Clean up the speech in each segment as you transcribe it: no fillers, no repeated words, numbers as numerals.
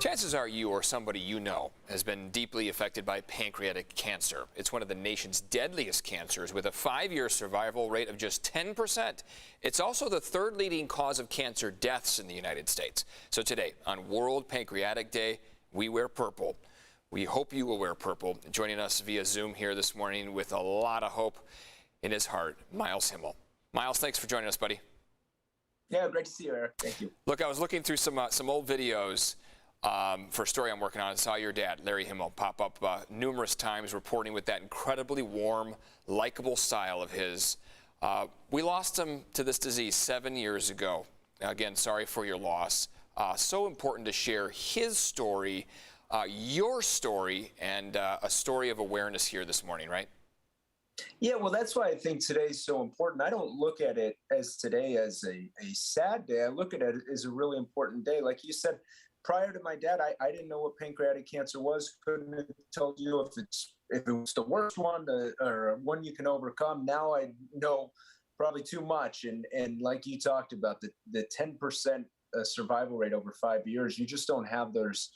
Chances are you or somebody you know has been deeply affected by pancreatic cancer. It's one of the nation's deadliest cancers with a 5-year survival rate of just 10%. It's also the third leading cause of cancer deaths in the United States. So today, on World Pancreatic Day, we wear purple. We hope you will wear purple. Joining us via Zoom here this morning with a lot of hope in his heart, Miles Himmel. Miles, thanks for joining us, buddy. Yeah, great to see you, Eric. Thank you. Look, I was looking through some old videos for a story I'm working on. I saw your dad, Larry Himmel, pop up numerous times reporting with that incredibly warm, likable style of his. We lost him to this disease 7 years ago. Again, sorry for your loss. So important to share his story, your story, and a story of awareness here this morning, right? Yeah, well, that's why I think today is so important. I don't look at it as today as a sad day. I look at it as a really important day. Like you said, prior to my dad, I didn't know what pancreatic cancer was. Couldn't have told you if it was the worst one or one you can overcome. Now I know probably too much. And like you talked about, the 10% survival rate over 5 years, you just don't have those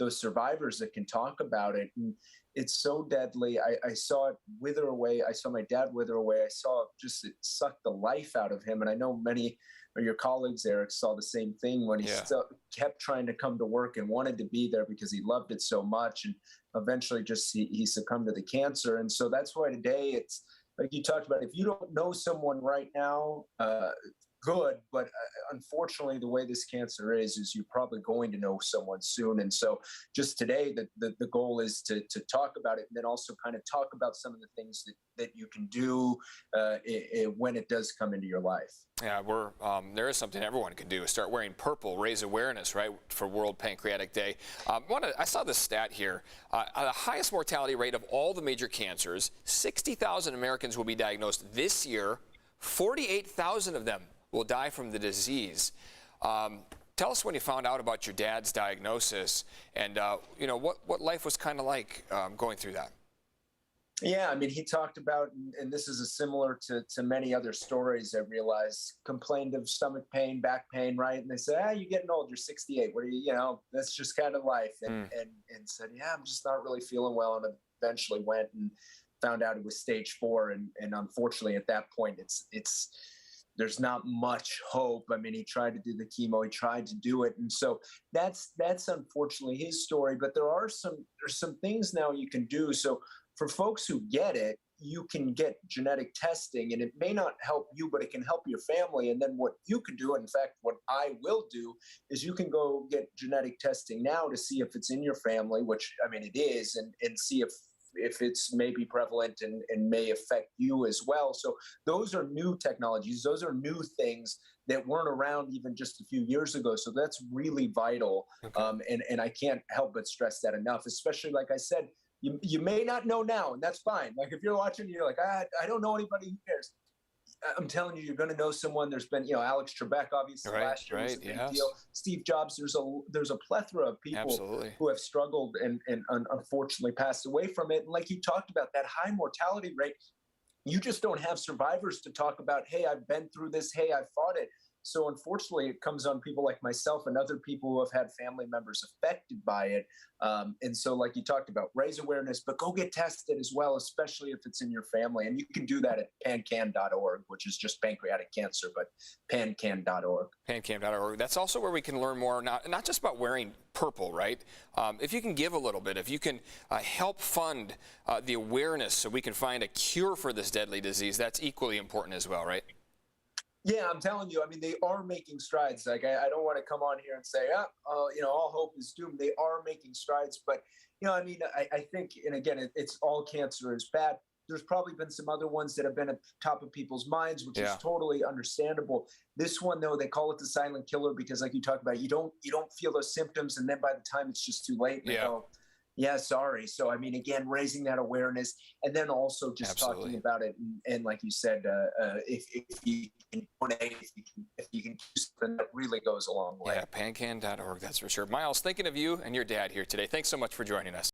survivors that can talk about it. And it's so deadly. I saw it wither away. I saw my dad wither away. I saw it suck the life out of him. And I know many of your colleagues, Eric, saw the same thing when he still kept trying to come to work and wanted to be there because he loved it so much. And eventually he succumbed to the cancer. And so that's why today it's like you talked about, if you don't know someone right now, good, but unfortunately the way this cancer is you're probably going to know someone soon. And so just today the goal is to talk about it, and then also kind of talk about some of the things that you can do when it does come into your life. Yeah, there is something everyone can do. Start wearing purple, raise awareness, right, for World Pancreatic Day. I saw this stat here. The highest mortality rate of all the major cancers, 60,000 Americans will be diagnosed this year. 48,000 of them will die from the disease. Tell us when you found out about your dad's diagnosis, and what life was kind of like going through that. Yeah, I mean, he talked about, and this is similar to many other stories I realized, complained of stomach pain, back pain, right? And they said, you're getting old, you're 68. What are you, that's just kind of life. And said, yeah, I'm just not really feeling well. And eventually went and found out it was stage 4. And unfortunately at that point, there's not much hope. I mean, he tried to do the chemo, he tried to do it. And so that's unfortunately his story. But there's some things now you can do. So for folks who get it, you can get genetic testing, and it may not help you, but it can help your family. And then what you can do, in fact, what I will do, is you can go get genetic testing now to see if it's in your family, which, I mean, it is, and see if it's maybe prevalent and may affect you as well. So those are new technologies. Those are new things that weren't around even just a few years ago. So that's really vital. Okay. And I can't help but stress that enough, especially, like I said, you may not know now, and that's fine. Like if you're watching, you're like, I don't know anybody, who cares? I'm telling you, you're going to know someone. There's been, Alex Trebek, obviously, last year was a big deal. Steve Jobs. There's a plethora of people who have struggled and unfortunately passed away from it. And like you talked about, that high mortality rate, you just don't have survivors to talk about, hey, I've been through this. Hey, I fought it. So unfortunately, it comes on people like myself and other people who have had family members affected by it. And so like you talked about, raise awareness, but go get tested as well, especially if it's in your family. And you can do that at pancan.org, which is just pancreatic cancer, but pancan.org. Pancan.org. That's also where we can learn more, not just about wearing purple, right? If you can give a little bit, if you can help fund the awareness so we can find a cure for this deadly disease, that's equally important as well, right? Yeah, I'm telling you, I mean, they are making strides. Like, I don't want to come on here and say, all hope is doomed. They are making strides. But, I mean, I think, and again, it's all cancer is bad. There's probably been some other ones that have been at the top of people's minds, which is totally understandable. This one, though, they call it the silent killer because, like you talked about, you don't feel those symptoms. And then by the time it's just too late, they go, yeah, sorry. So, I mean, again, raising that awareness, and then also just talking about it. And like you said, if you can donate, if you can do something, that really goes a long way. Yeah, pancan.org, that's for sure. Miles, thinking of you and your dad here today. Thanks so much for joining us.